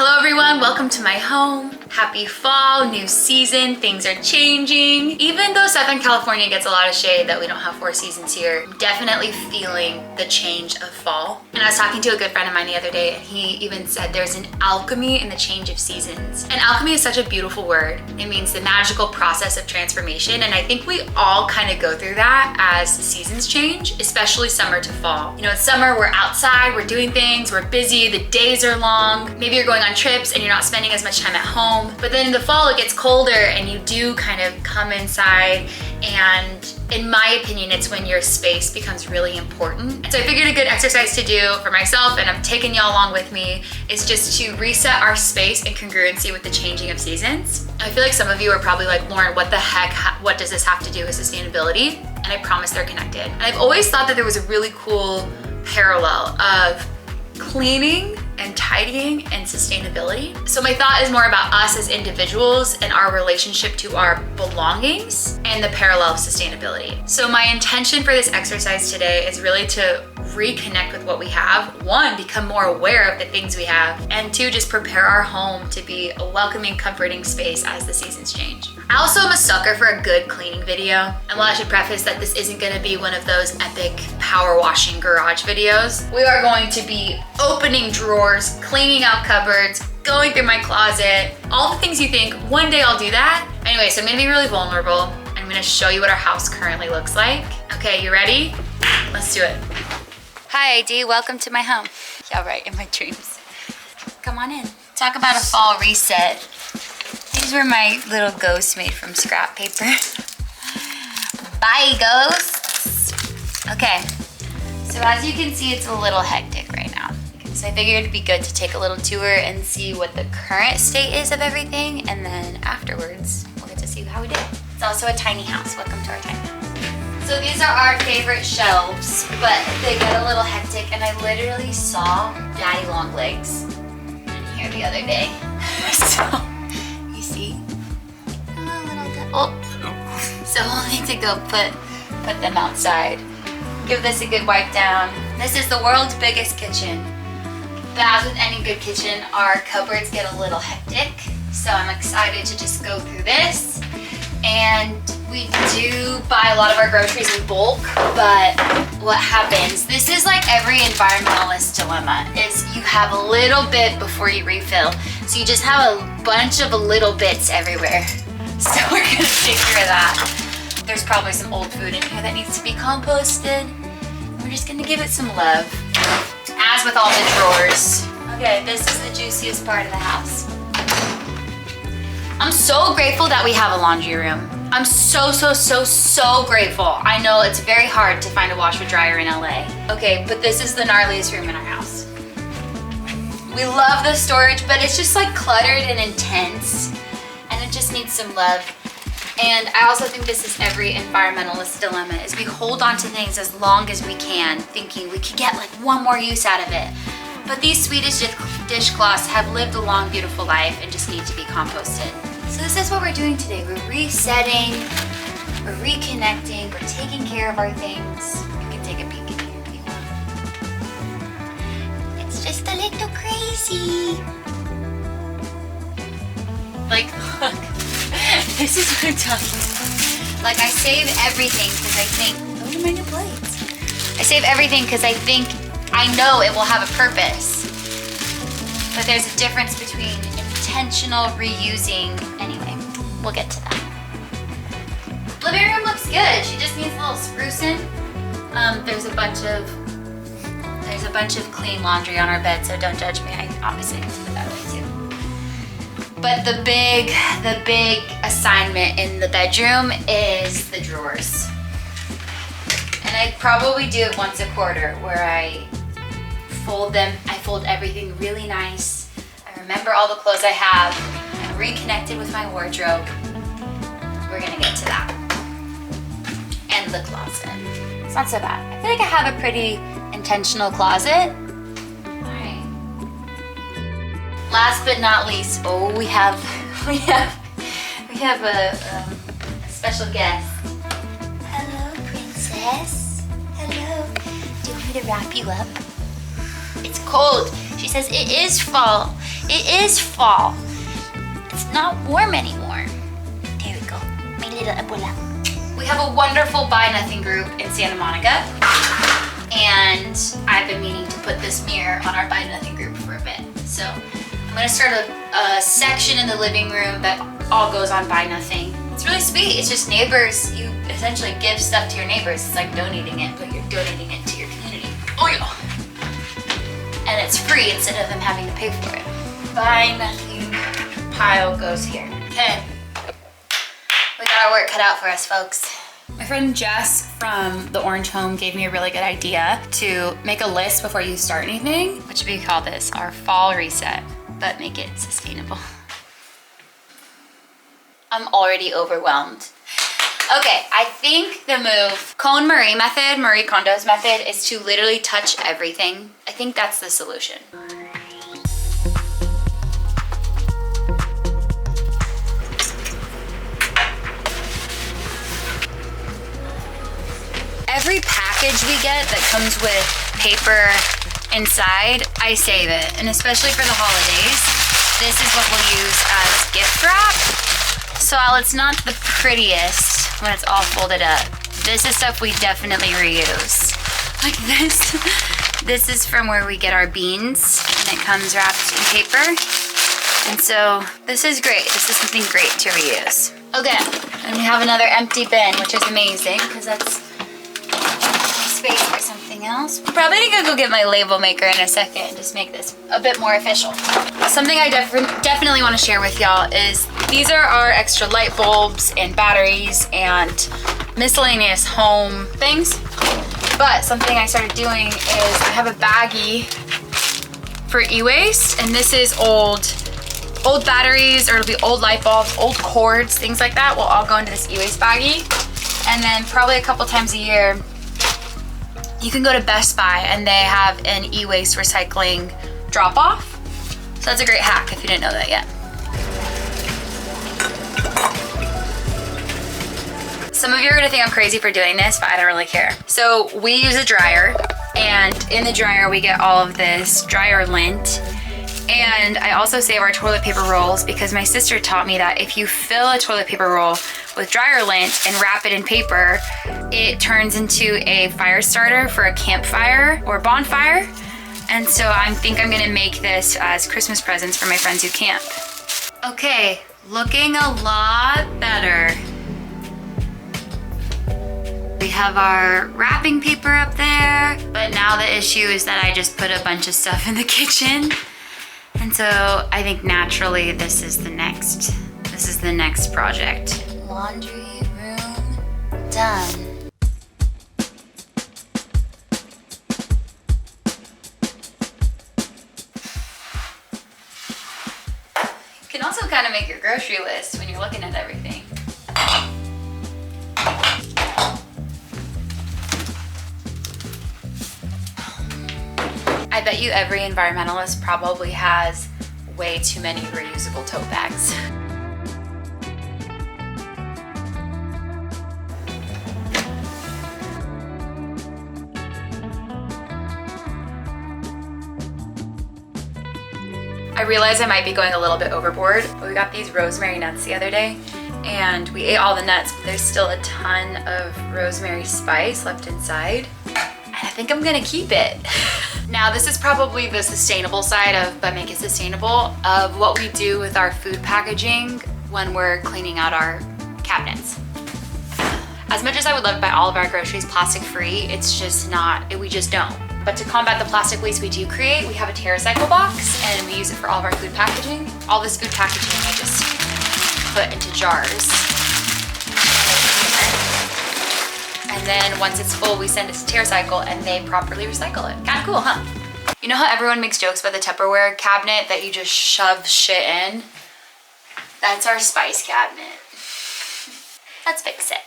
Hello everyone, welcome to my home. Happy fall, new season, things are changing. Even though Southern California gets a lot of shade that we don't have 4 seasons here, I'm definitely feeling the change of fall. And I was talking to a good friend of mine the other day and he even said there's an alchemy in the change of seasons. And alchemy is such a beautiful word. It means the magical process of transformation. And I think we all kind of go through that as seasons change, especially summer to fall. You know, in summer, we're outside, we're doing things, we're busy, the days are long. Maybe you're going on trips and you're not spending as much time at home. But then in the fall, it gets colder and you do kind of come inside, and in my opinion, it's when your space becomes really important. And so I figured a good exercise to do for myself, and I'm taking y'all along with me, is just to reset our space in congruency with the changing of seasons. I feel like some of you are probably like, Lauren, what the heck? What does this have to do with sustainability? And I promise they're connected. And I've always thought that there was a really cool parallel of cleaning and tidying and sustainability. So my thought is more about us as individuals and our relationship to our belongings and the parallel of sustainability. So my intention for this exercise today is really to reconnect with what we have. 1, become more aware of the things we have, and 2, just prepare our home to be a welcoming, comforting space as the seasons change. I also am a sucker for a good cleaning video. And while I should preface that this isn't gonna be one of those epic power washing garage videos, we are going to be opening drawers, cleaning out cupboards, going through my closet, all the things you think, one day I'll do that. Anyway, so I'm gonna be really vulnerable. I'm gonna show you what our house currently looks like. Okay, you ready? Let's do it. Hi, Dee, welcome to my home. Yeah, right, in my dreams. Come on in. Talk about a fall reset. These were my little ghosts made from scrap paper. Bye, ghosts. Okay, so as you can see, it's a little hectic right now. So I figured it'd be good to take a little tour and see what the current state is of everything, and then afterwards, we'll get to see how we did. It's also a tiny house. Welcome to our tiny house. So these are our favorite shelves, but they get a little hectic, and I literally saw Daddy Longlegs in here the other day. So, you see? So we'll need to go put them outside. Give this a good wipe down. This is the world's biggest kitchen. But as with any good kitchen, our cupboards get a little hectic. So I'm excited to just go through this. And we do buy a lot of our groceries in bulk, but what happens, this is like every environmentalist dilemma, is you have a little bit before you refill. So you just have a bunch of little bits everywhere. So we're gonna take care of that. There's probably some old food in here that needs to be composted. We're just gonna give it some love, as with all the drawers. Okay, this is the juiciest part of the house. I'm so grateful that we have a laundry room. I'm so grateful. I know it's very hard to find a washer dryer in LA. Okay, but this is the gnarliest room in our house. We love the storage, but it's just like cluttered and intense, and it just needs some love. And I also think this is every environmentalist dilemma, is we hold on to things as long as we can, thinking we could get like one more use out of it. But these Swedish dishcloths have lived a long, beautiful life and just need to be composted. So this is what we're doing today. We're resetting, we're reconnecting, we're taking care of our things. You can take a peek in here if you want. It's just a little crazy. Like, look, this is what I'm talking about. Like, I save everything because I think, those are my new plates. I save everything because I think I know it will have a purpose. But there's a difference between intentional reusing. Anyway, we'll get to that. Living room looks good. She just needs a little sprucing. There's a bunch of clean laundry on our bed, so don't judge me. I obviously need to put that away too. But the big assignment in the bedroom is the drawers. And I probably do it once a quarter, where I fold them. I fold everything really nice. I remember all the clothes I have. I'm reconnected with my wardrobe. We're gonna get to that. And the closet. It's not so bad. I feel like I have a pretty intentional closet. All right. Last but not least, we have a special guest. Hello, princess. Hello. Do you want me to wrap you up? It's cold. She says it is fall. It is fall. It's not warm anymore. There we go. My little abuela. We have a wonderful Buy Nothing group in Santa Monica. And I've been meaning to put this mirror on our Buy Nothing group for a bit. So I'm gonna start a section in the living room that all goes on Buy Nothing. It's really sweet. It's just neighbors. You essentially give stuff to your neighbors. It's like donating it, but you're donating it to your community. Oh yeah. And it's free instead of them having to pay for it. Buy Nothing pile goes here. Okay. We got our work cut out for us, folks. My friend Jess from the Orange Home gave me a really good idea to make a list before you start anything. What should we call this? Our fall reset, but make it sustainable. I'm already overwhelmed. Okay, I think the move, Marie Kondo's method, is to literally touch everything. I think that's the solution. Every package we get that comes with paper inside, I save it. And especially for the holidays, this is what we'll use as gift wrap. So while it's not the prettiest when it's all folded up, this is stuff we definitely reuse. Like this. This is from where we get our beans, and it comes wrapped in paper. And so this is great. This is something great to reuse. Okay, and we have another empty bin, which is amazing because that's space for something else. I'm probably gonna go get my label maker in a second and just make this a bit more official. Something I definitely want to share with y'all is these are our extra light bulbs and batteries and miscellaneous home things. But something I started doing is I have a baggie for e-waste, and this is old batteries, or it'll be old light bulbs, old cords, things like that will all go into this e-waste baggie. And then probably a couple times a year, you can go to Best Buy and they have an e-waste recycling drop-off. So that's a great hack if you didn't know that yet. Some of you are gonna think I'm crazy for doing this, but I don't really care. So we use a dryer, and in the dryer we get all of this dryer lint. And I also save our toilet paper rolls because my sister taught me that if you fill a toilet paper roll with dryer lint and wrap it in paper, it turns into a fire starter for a campfire or bonfire. And so I think I'm gonna make this as Christmas presents for my friends who camp. Okay, looking a lot better. We have our wrapping paper up there, but now the issue is that I just put a bunch of stuff in the kitchen. And so I think naturally this is the next project. Laundry room done. You can also kind of make your grocery list when you're looking at everything. I bet you every environmentalist probably has way too many reusable tote bags. I realize I might be going a little bit overboard, but we got these rosemary nuts the other day and we ate all the nuts, but there's still a ton of rosemary spice left inside. And I think I'm gonna keep it. Now this is probably the sustainable side of, but make it sustainable, of what we do with our food packaging when we're cleaning out our cabinets. As much as I would love to buy all of our groceries plastic free, it's just not, we just don't. But to combat the plastic waste we do create, we have a TerraCycle box and we use it for all of our food packaging. All this food packaging I just put into jars. And then once it's full, we send it to TerraCycle and they properly recycle it. Kind of cool, huh? You know how everyone makes jokes about the Tupperware cabinet that you just shove shit in? That's our spice cabinet. Let's fix it.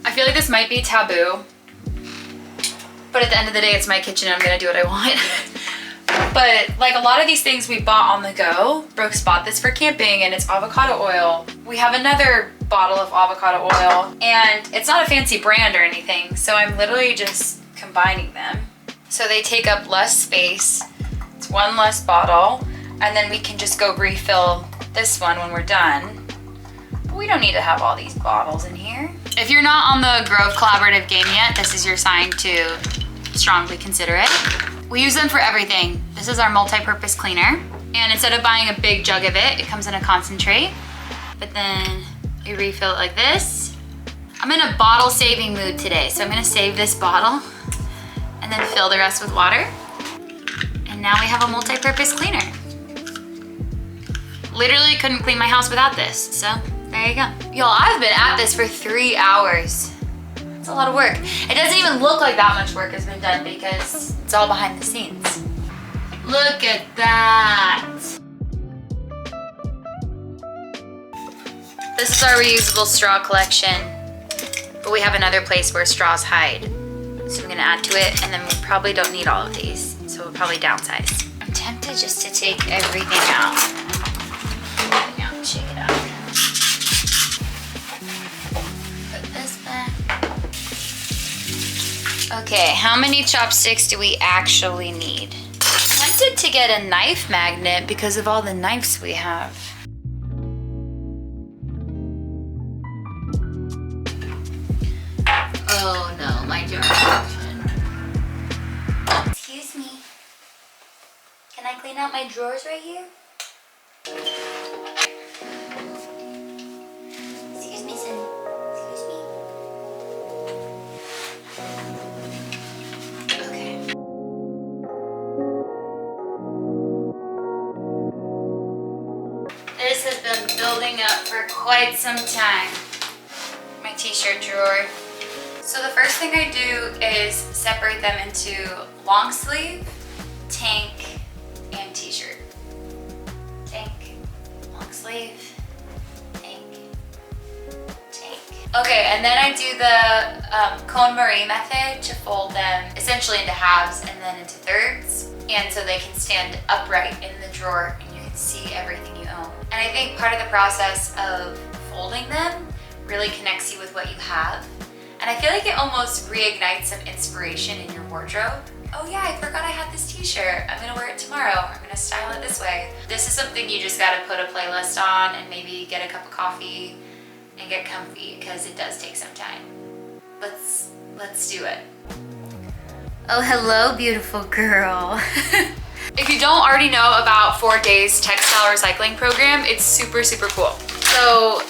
I feel like this might be taboo, but at the end of the day, it's my kitchen and I'm gonna do what I want. But like a lot of these things we bought on the go, Brooks bought this for camping and it's avocado oil. We have another bottle of avocado oil and it's not a fancy brand or anything. So I'm literally just combining them. So they take up less space. It's one less bottle. And then we can just go refill this one when we're done. But we don't need to have all these bottles in here. If you're not on the Grove Collaborative game yet, this is your sign to strongly consider it. We use them for everything. This is our multi-purpose cleaner. And instead of buying a big jug of it, it comes in a concentrate. But then you refill it like this. I'm in a bottle saving mood today, so I'm gonna save this bottle and then fill the rest with water. And now we have a multi-purpose cleaner. Literally couldn't clean my house without this, so there you go. Y'all, I've been at this for 3 hours. It's a lot of work. It doesn't even look like that much work has been done because it's all behind the scenes. Look at that. This is our reusable straw collection, but we have another place where straws hide. So we're gonna add to it, and then we probably don't need all of these, so we'll probably downsize. I'm tempted just to take everything out. Shake it out. Put this back. Okay, how many chopsticks do we actually need? I'm tempted to get a knife magnet because of all the knives we have. Oh no, my jar collection. Excuse me. Can I clean out my drawers right here? Excuse me, son. Excuse me. Okay. This has been building up for quite some time. My t-shirt drawer. So the first thing I do is separate them into long sleeve, tank, and t-shirt. Tank, long sleeve, tank, tank. Okay, and then I do the KonMari method to fold them essentially into halves and then into thirds. And so they can stand upright in the drawer and you can see everything you own. And I think part of the process of folding them really connects you with what you have. And I feel like it almost reignites some inspiration in your wardrobe. Oh yeah, I forgot I had this t-shirt. I'm gonna wear it tomorrow. I'm gonna style it this way. This is something you just gotta put a playlist on and maybe get a cup of coffee and get comfy because it does take some time. Let's do it. Oh, hello, beautiful girl. If you don't already know about 4 Days textile recycling program, it's super, super cool. So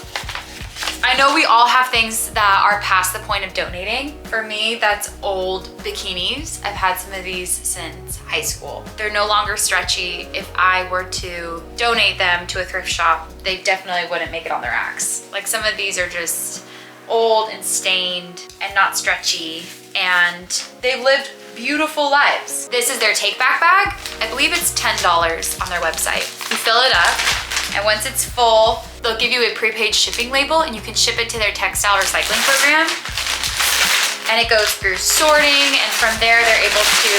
I know we all have things that are past the point of donating. For me, that's old bikinis. I've had some of these since high school. They're no longer stretchy. If I were to donate them to a thrift shop, they definitely wouldn't make it on the racks. Like some of these are just old and stained and not stretchy, and they've lived beautiful lives. This is their take back bag. I believe it's $10 on their website. You fill it up, and once it's full, they'll give you a prepaid shipping label and you can ship it to their textile recycling program. And it goes through sorting, and from there they're able to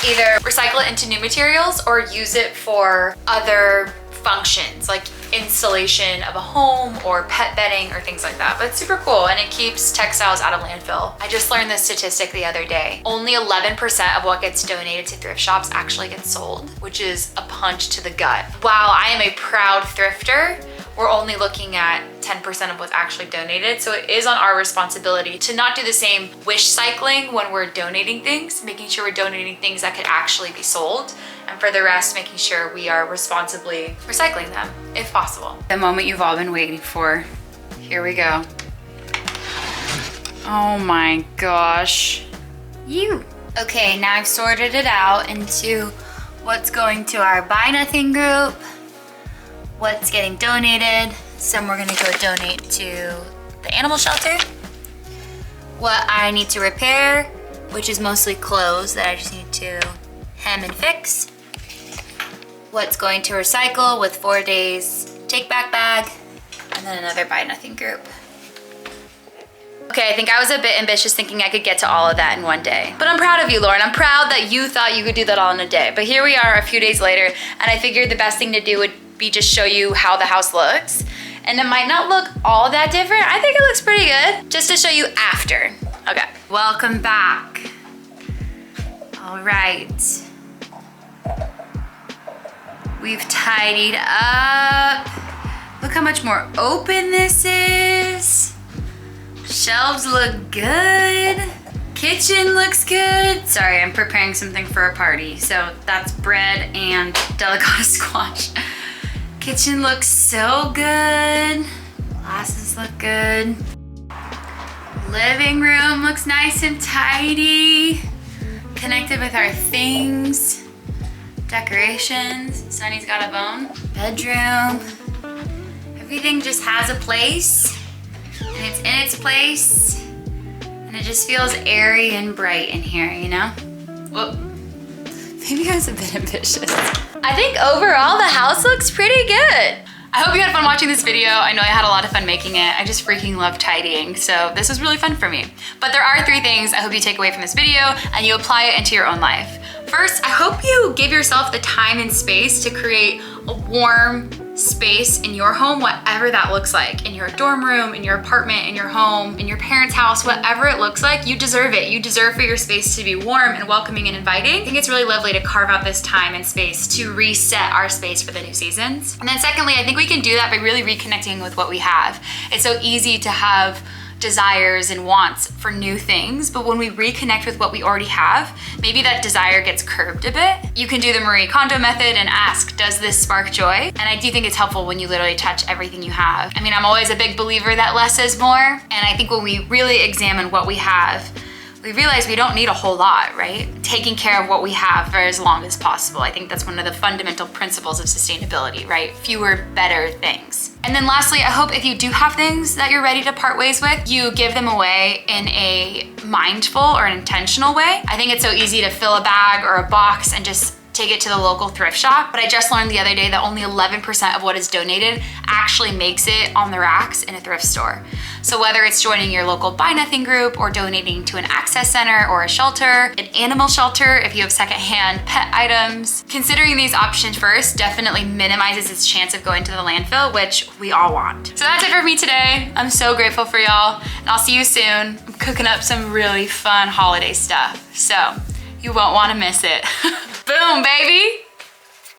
either recycle it into new materials or use it for other functions like installation of a home or pet bedding or things like that. But it's super cool and it keeps textiles out of landfill. I just learned this statistic the other day. Only 11% of what gets donated to thrift shops actually gets sold, which is a punch to the gut. While I am a proud thrifter, we're only looking at 10% of what's actually donated. So it is on our responsibility to not do the same wish cycling when we're donating things, making sure we're donating things that could actually be sold. And for the rest, making sure we are responsibly recycling them, if possible. The moment you've all been waiting for. Here we go. Oh my gosh. You. Okay, now I've sorted it out into what's going to our Buy Nothing group, what's getting donated, some we're gonna go donate to the animal shelter, what I need to repair, which is mostly clothes that I just need to hem and fix, what's going to recycle with 4 Days take back bag, and then another Buy Nothing group. Okay, I think I was a bit ambitious thinking I could get to all of that in one day. But I'm proud of you, Lauren. I'm proud that you thought you could do that all in a day. But here we are a few days later, and I figured the best thing to do would be just show you how the house looks. And it might not look all that different. I think it looks pretty good. Just to show you after. Okay, welcome back. All right. We've tidied up. Look how much more open this is. Shelves look good. Kitchen looks good. Sorry, I'm preparing something for a party. So that's bread and delicata squash. Kitchen looks so good. Glasses look good. Living room looks nice and tidy. Connected with our things. Decorations. Sunny's got a bone. Bedroom. Everything just has a place. And it's in its place. And it just feels airy and bright in here, you know? Whoop. Maybe I was a bit ambitious. I think overall the house looks pretty good. I hope you had fun watching this video. I know I had a lot of fun making it. I just freaking love tidying, so this was really fun for me. But there are 3 things I hope you take away from this video and you apply it into your own life. First, I hope you give yourself the time and space to create a warm space in your home, whatever that looks like. In your dorm room, in your apartment, in your home, in your parents' house, whatever it looks like, you deserve it. You deserve for your space to be warm and welcoming and inviting. I think it's really lovely to carve out this time and space to reset our space for the new seasons. And then secondly, I think we can do that by really reconnecting with what we have. It's so easy to have desires and wants for new things, but when we reconnect with what we already have, maybe that desire gets curbed a bit. You can do the Marie Kondo method and ask, does this spark joy? And I do think it's helpful when you literally touch everything you have. I mean, I'm always a big believer that less is more, and I think when we really examine what we have, we realize we don't need a whole lot, right? Taking care of what we have for as long as possible. I think that's one of the fundamental principles of sustainability, right? Fewer, better things. And then lastly, I hope if you do have things that you're ready to part ways with, you give them away in a mindful or an intentional way. I think it's so easy to fill a bag or a box and just take it to the local thrift shop, but I just learned the other day that only 11% of what is donated actually makes it on the racks in a thrift store. So whether it's joining your local Buy Nothing group or donating to an access center or a shelter, an animal shelter if you have secondhand pet items, considering these options first definitely minimizes its chance of going to the landfill, which we all want. So that's it for me today. I'm so grateful for y'all, and I'll see you soon. I'm cooking up some really fun holiday stuff, so you won't want to miss it. Boom, baby!